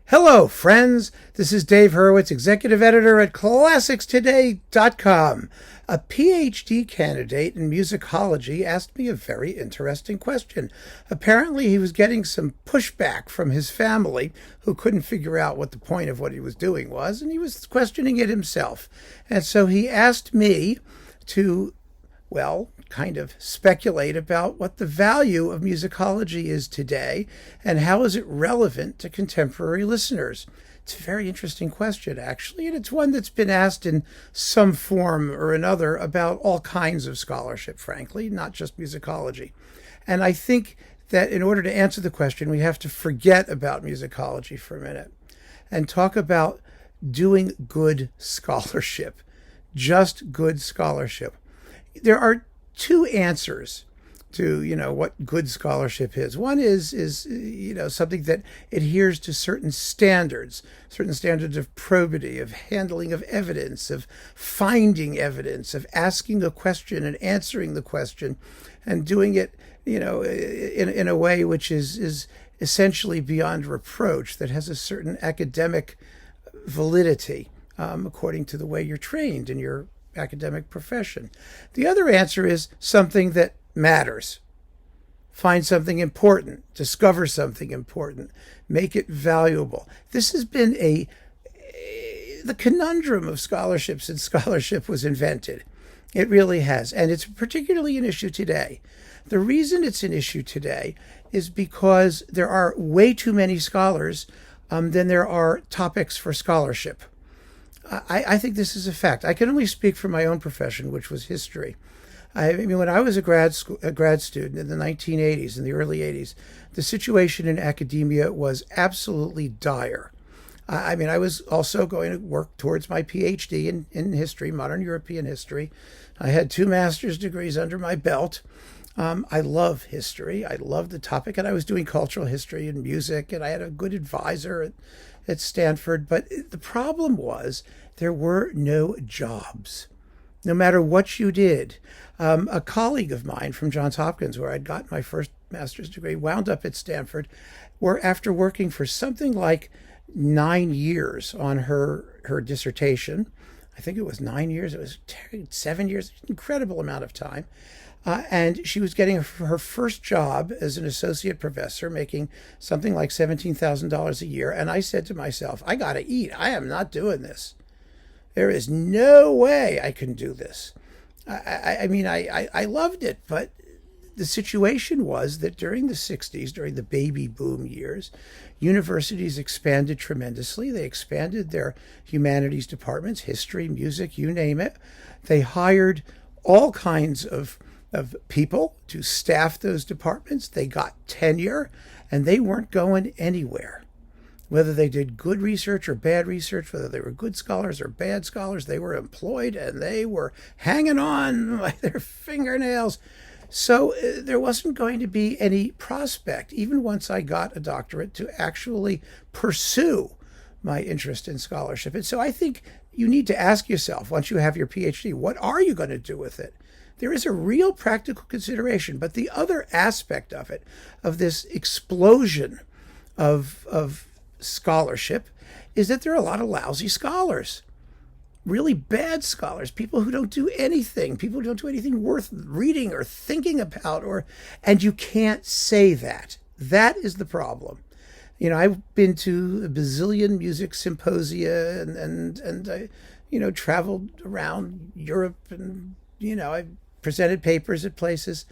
Hello, friends. This is Dave Hurwitz, executive editor at ClassicsToday.com. A PhD candidate in musicology asked me a very interesting question. Apparently, he was getting some pushback from his family, who couldn't figure out what the point of what he was doing was, and he was questioning it himself. And so he asked me to, kind of speculate about what the value of musicology is today and how is it relevant to contemporary listeners. It's a very interesting question, actually, and it's one that's been asked in some form or another about all kinds of scholarship, frankly, not just musicology. And I think that in order to answer the question, we have to forget about musicology for a minute and talk about doing good scholarship, just good scholarship. There are two answers to, what good scholarship is. One is something that adheres to certain standards of probity, of handling of evidence, of finding evidence, of asking a question and answering the question, and doing it, in a way which is essentially beyond reproach, that has a certain academic validity, according to the way you're trained in your academic profession. The other answer is something that matters. Find something important, discover something important, make it valuable. This has been the conundrum of scholarship since scholarship was invented. It really has, and it's particularly an issue today. The reason it's an issue today is because there are way too many scholars than there are topics for scholarship. I think this is a fact. I can only speak for my own profession, which was history. I mean, when I was a grad student in the 1980s, in the early 80s, the situation in academia was absolutely dire. I was also going to work towards my PhD in history, modern European history. I had 2 master's degrees under my belt. I love history. I love the topic, and I was doing cultural history and music, and I had a good advisor at Stanford. But the problem was there were no jobs, no matter what you did. A colleague of mine from Johns Hopkins, where I'd got my first master's degree, wound up at Stanford, where after working for something like 9 years on her dissertation, I think it was 9 years, it was 7 years, incredible amount of time. And she was getting her first job as an associate professor, making something like $17,000 a year. And I said to myself, I got to eat. I am not doing this. There is no way I can do this. I loved it, but the situation was that during the 60s, during the baby boom years, universities expanded tremendously. They expanded their humanities departments, history, music, you name it. They hired all kinds of people to staff those departments. They got tenure, and they weren't going anywhere. Whether they did good research or bad research, whether they were good scholars or bad scholars, they were employed and they were hanging on by their fingernails. So there wasn't going to be any prospect, even once I got a doctorate, to actually pursue my interest in scholarship. And so I think you need to ask yourself, once you have your PhD, what are you going to do with it? There is a real practical consideration, but the other aspect of it, of this explosion of scholarship, is that there are a lot of lousy scholars, really bad scholars, people who don't do anything, people who don't do anything worth reading or thinking about, and you can't say that. That is the problem. I've been to a bazillion music symposia and I, traveled around Europe, and, I presented papers at places,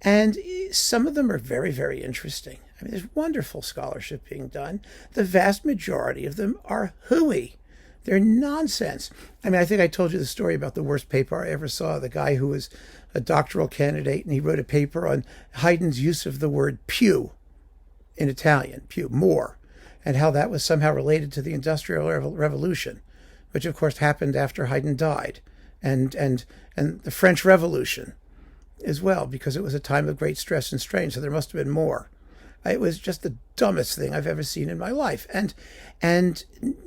and some of them are very, very interesting. I mean, there's wonderful scholarship being done. The vast majority of them are hooey. They're nonsense. I mean, I think I told you the story about the worst paper I ever saw, the guy who was a doctoral candidate, and he wrote a paper on Haydn's use of the word più in Italian, più, more, and how that was somehow related to the Industrial Revolution, which of course happened after Haydn died, and the French Revolution as well, because it was a time of great stress and strain, so there must have been more. It was just the dumbest thing I've ever seen in my life. And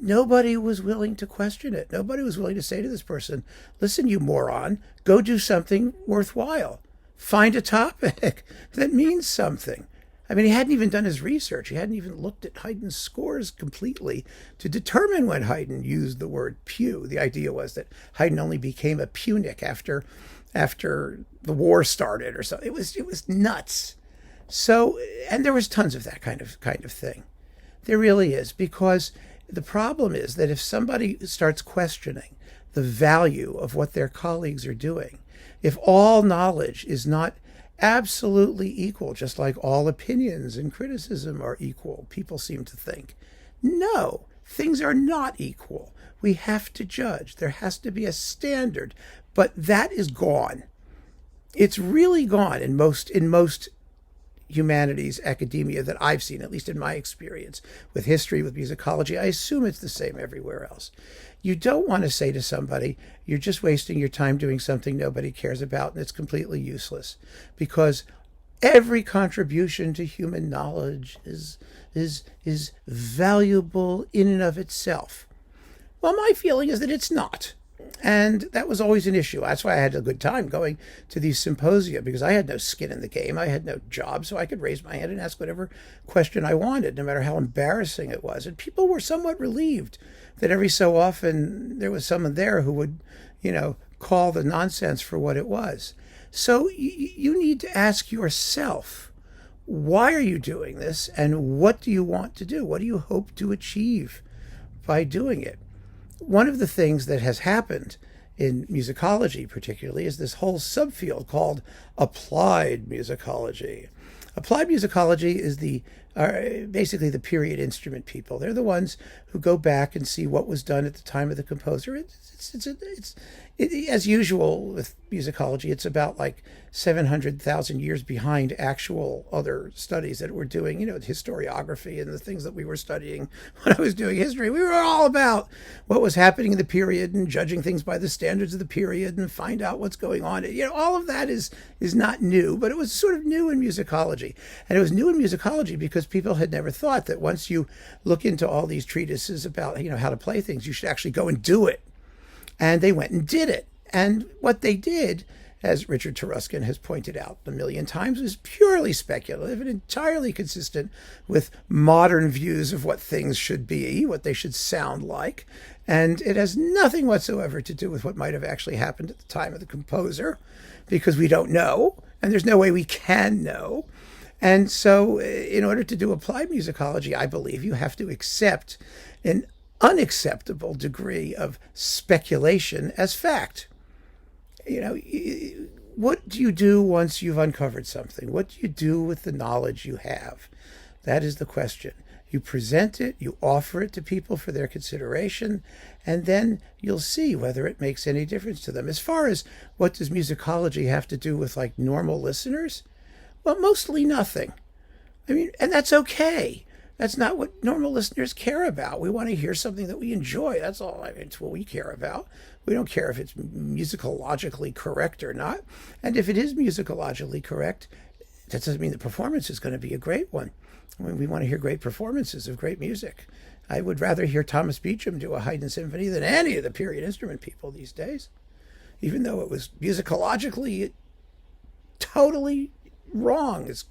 nobody was willing to question it. Nobody was willing to say to this person, listen, you moron, go do something worthwhile. Find a topic that means something. I mean, he hadn't even done his research. He hadn't even looked at Haydn's scores completely to determine when Haydn used the word pew. The idea was that Haydn only became a Punic after the war started or something. It was nuts. So, and there was tons of that kind of thing. There really is, because the problem is that if somebody starts questioning the value of what their colleagues are doing, if all knowledge is not absolutely equal, just like all opinions and criticism are equal, people seem to think. No, things are not equal. We have to judge. There has to be a standard, but that is gone. It's really gone in most humanities academia that I've seen, at least in my experience with history, with musicology. I assume it's the same everywhere else. You don't want to say to somebody, you're just wasting your time doing something nobody cares about and it's completely useless, because every contribution to human knowledge is valuable in and of itself. Well, my feeling is that it's not. And that was always an issue. That's why I had a good time going to these symposia, because I had no skin in the game. I had no job, so I could raise my hand and ask whatever question I wanted, no matter how embarrassing it was. And people were somewhat relieved that every so often there was someone there who would, call the nonsense for what it was. So you need to ask yourself, why are you doing this, and what do you want to do? What do you hope to achieve by doing it? One of the things that has happened in musicology particularly is this whole subfield called applied musicology. Applied musicology is basically the period instrument people. They're the ones who go back and see what was done at the time of the composer. It's as usual with musicology, it's about like 700,000 years behind actual other studies that we're doing, historiography and the things that we were studying when I was doing history. We were all about what was happening in the period and judging things by the standards of the period and find out what's going on. All of that is not new, but it was sort of new in musicology. And it was new in musicology because people had never thought that once you look into all these treatises about, how to play things, you should actually go and do it. And they went and did it. And what they did, as Richard Taruskin has pointed out a million times, was purely speculative and entirely consistent with modern views of what things should be, what they should sound like. And it has nothing whatsoever to do with what might have actually happened at the time of the composer, because we don't know, and there's no way we can know. And so in order to do applied musicology, I believe you have to accept an unacceptable degree of speculation as fact. What do you do once you've uncovered something? What do you do with the knowledge you have? That is the question. You present it, you offer it to people for their consideration, and then you'll see whether it makes any difference to them. As far as what does musicology have to do with like normal listeners? Well, mostly nothing. And that's okay. That's not what normal listeners care about. We want to hear something that we enjoy. That's all. It's what we care about. We don't care if it's musicologically correct or not. And if it is musicologically correct, that doesn't mean the performance is going to be a great one. We want to hear great performances of great music. I would rather hear Thomas Beecham do a Haydn symphony than any of the period instrument people these days, even though it was musicologically totally wrong. His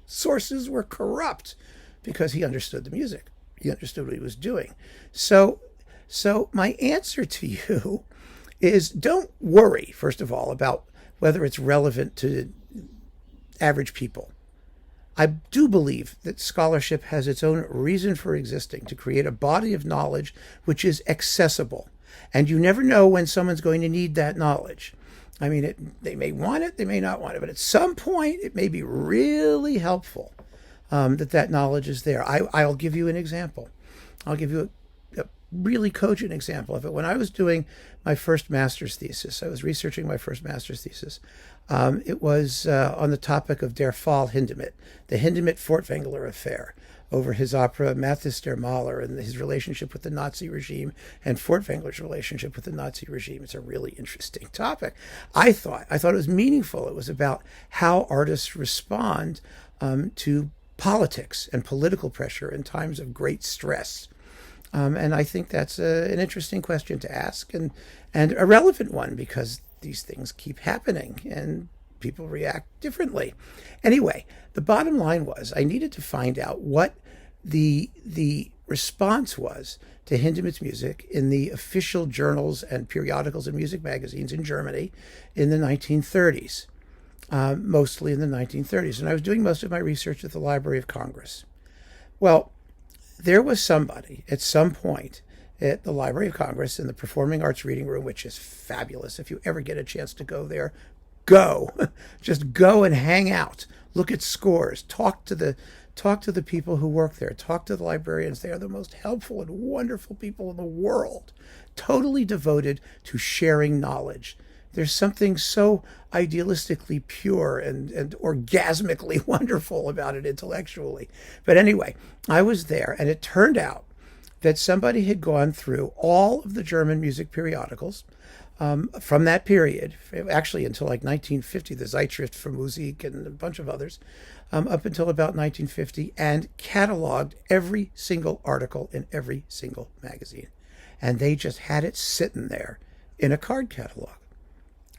sources were corrupt, because he understood the music. He understood what he was doing. So my answer to you is, don't worry, first of all, about whether it's relevant to average people. I do believe that scholarship has its own reason for existing, to create a body of knowledge which is accessible. And you never know when someone's going to need that knowledge. They may want it, they may not want it, but at some point it may be really helpful that knowledge is there. I'll give you an example. I'll give you a really cogent example of it. When I was doing my first master's thesis, I was researching my first master's thesis. It was on the topic of Der Fall Hindemith, the Hindemith-Furtwängler affair, over his opera Mathis der Maler and his relationship with the Nazi regime and Furtwängler's relationship with the Nazi regime. It's a really interesting topic. I thought it was meaningful. It was about how artists respond to politics and political pressure in times of great stress. And I think that's an interesting question to ask, and a relevant one, because these things keep happening and people react differently. Anyway, the bottom line was I needed to find out what the response was to Hindemith's music in the official journals and periodicals and music magazines in Germany in the 1930s, mostly in the 1930s. And I was doing most of my research at the Library of Congress. Well, there was somebody at some point at the Library of Congress in the Performing Arts Reading Room, which is fabulous. If you ever get a chance to go there, go. Just go and hang out. Look at scores. Talk to the people who work there. Talk to the librarians. They are the most helpful and wonderful people in the world, totally devoted to sharing knowledge. There's something so idealistically pure and orgasmically wonderful about it intellectually. But anyway, I was there, and it turned out that somebody had gone through all of the German music periodicals from that period, actually until like 1950, the Zeitschrift für Musik and a bunch of others, up until about 1950, and cataloged every single article in every single magazine. And they just had it sitting there in a card catalog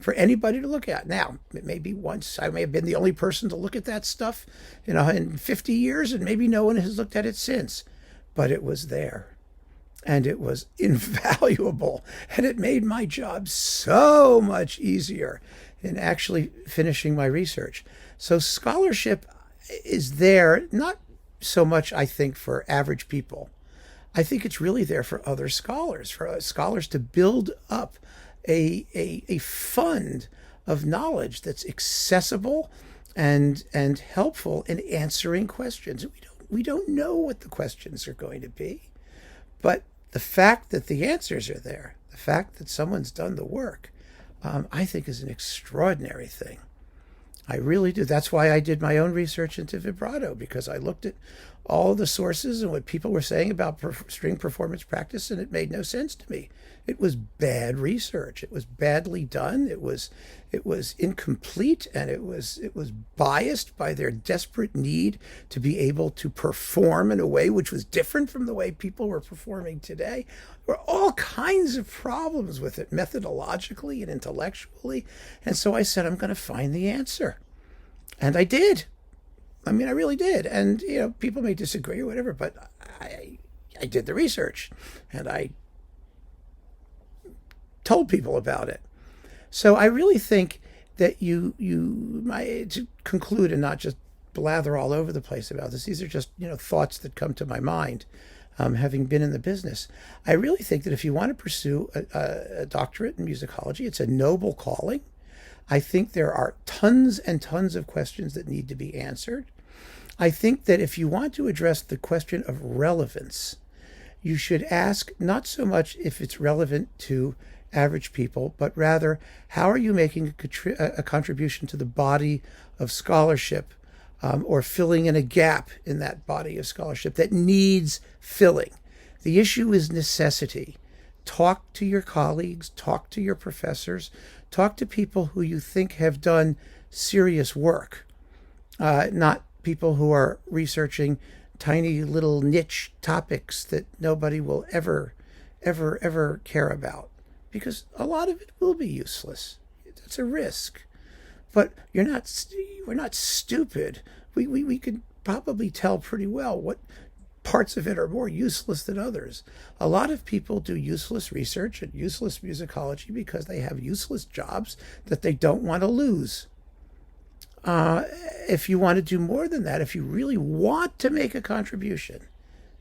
for anybody to look at. Now, maybe once I may have been the only person to look at that stuff, in 50 years, and maybe no one has looked at it since. But it was there. And it was invaluable. And it made my job so much easier in actually finishing my research. So scholarship is there, not so much, I think, for average people. I think it's really there for other scholars, for scholars to build up a fund of knowledge that's accessible and helpful in answering questions. We don't know what the questions are going to be, but the fact that the answers are there, the fact that someone's done the work, I think is an extraordinary thing. I really do. That's why I did my own research into vibrato, because I looked at all the sources and what people were saying about string performance practice, and it made no sense to me. It was bad research. It was badly done. It was incomplete, and it was biased by their desperate need to be able to perform in a way which was different from the way people were performing today. There were all kinds of problems with it, methodologically and intellectually. And so I said, I'm going to find the answer. And I did. I mean, I really did. And, people may disagree or whatever, but I did the research, and I told people about it. So I really think that to conclude and not just blather all over the place about this, these are just, thoughts that come to my mind, having been in the business. I really think that if you want to pursue a doctorate in musicology, it's a noble calling. I think there are tons and tons of questions that need to be answered. I think that if you want to address the question of relevance, you should ask not so much if it's relevant to average people, but rather, how are you making a contribution to the body of scholarship, or filling in a gap in that body of scholarship that needs filling? The issue is necessity. Talk to your colleagues, talk to your professors, talk to people who you think have done serious work, not people who are researching tiny little niche topics that nobody will ever care about, because a lot of it will be useless. It's a risk. But we're not stupid. We could probably tell pretty well what parts of it are more useless than others. A lot of people do useless research and useless musicology because they have useless jobs that they don't want to lose. If you want to do more than that, if you really want to make a contribution,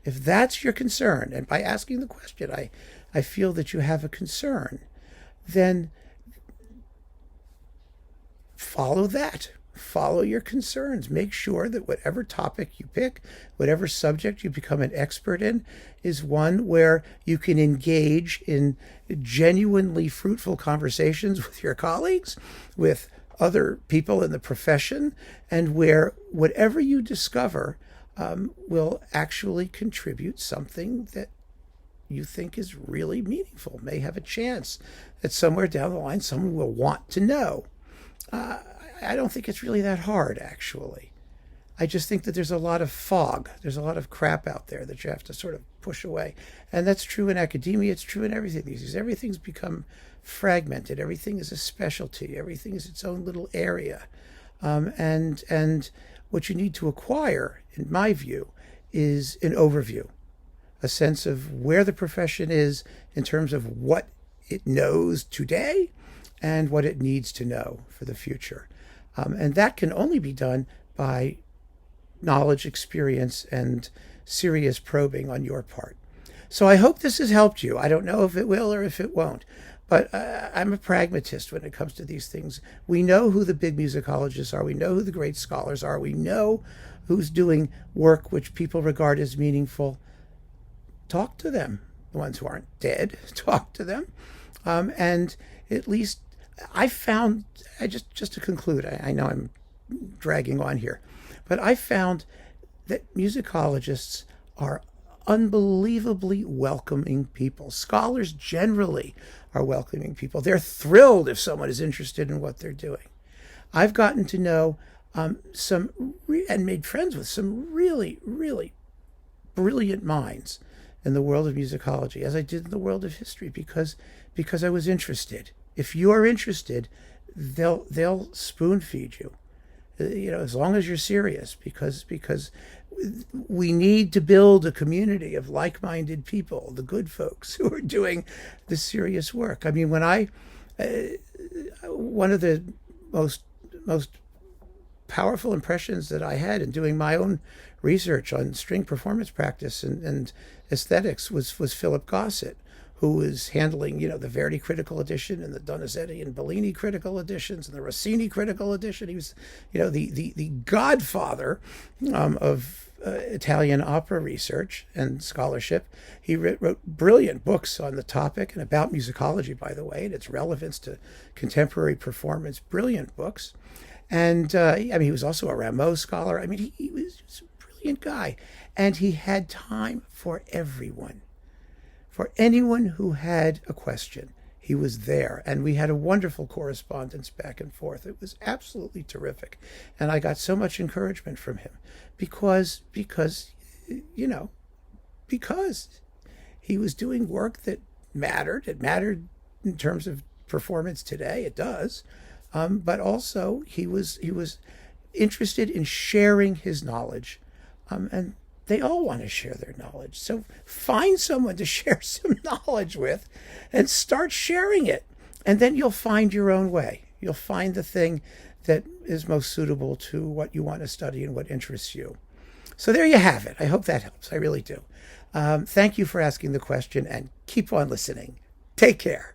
if that's your concern, and by asking the question, I feel that you have a concern, then follow that. Follow your concerns. Make sure that whatever topic you pick, whatever subject you become an expert in, is one where you can engage in genuinely fruitful conversations with your colleagues, with other people in the profession, and where whatever you discover will actually contribute something that you think is really meaningful, may have a chance that somewhere down the line someone will want to know. I don't think it's really that hard, actually. I just think that there's a lot of fog. There's a lot of crap out there that you have to sort of push away. And that's true in academia. It's true in everything these days. Everything's become fragmented. Everything is a specialty. Everything is its own little area. And what you need to acquire, in my view, is an overview, a sense of where the profession is in terms of what it knows today and what it needs to know for the future. And that can only be done by knowledge, experience, and serious probing on your part. So I hope this has helped you. I don't know if it will or if it won't, but I'm a pragmatist when it comes to these things. We know who the big musicologists are. We know who the great scholars are. We know who's doing work which people regard as meaningful. Talk to them. The ones who aren't dead, talk to them. And at least I found, just to conclude, I know I'm dragging on here, but I found that musicologists are unbelievably welcoming people. Scholars generally are welcoming people. They're thrilled if someone is interested in what they're doing. I've gotten to know and made friends with some really, really brilliant minds in the world of musicology, as I did in the world of history, because I was interested. If you're interested, they'll spoon feed you. As long as you're serious, because we need to build a community of like-minded people, the good folks who are doing the serious work. I mean, one of the most powerful impressions that I had in doing my own research on string performance practice and aesthetics was Philip Gossett, who was handling, the Verdi critical edition and the Donizetti and Bellini critical editions and the Rossini critical edition. He was, the godfather of Italian opera research and scholarship. He wrote brilliant books on the topic and about musicology, by the way, and its relevance to contemporary performance. Brilliant books. And he was also a Rameau scholar. I mean, he was a brilliant guy. And he had time for everyone. For anyone who had a question, he was there. And we had a wonderful correspondence back and forth. It was absolutely terrific. And I got so much encouragement from him because he was doing work that mattered. It mattered in terms of performance today. It does. But also he was interested in sharing his knowledge. And they all want to share their knowledge. So find someone to share some knowledge with and start sharing it. And then you'll find your own way. You'll find the thing that is most suitable to what you want to study and what interests you. So there you have it. I hope that helps. I really do. Thank you for asking the question, and keep on listening. Take care.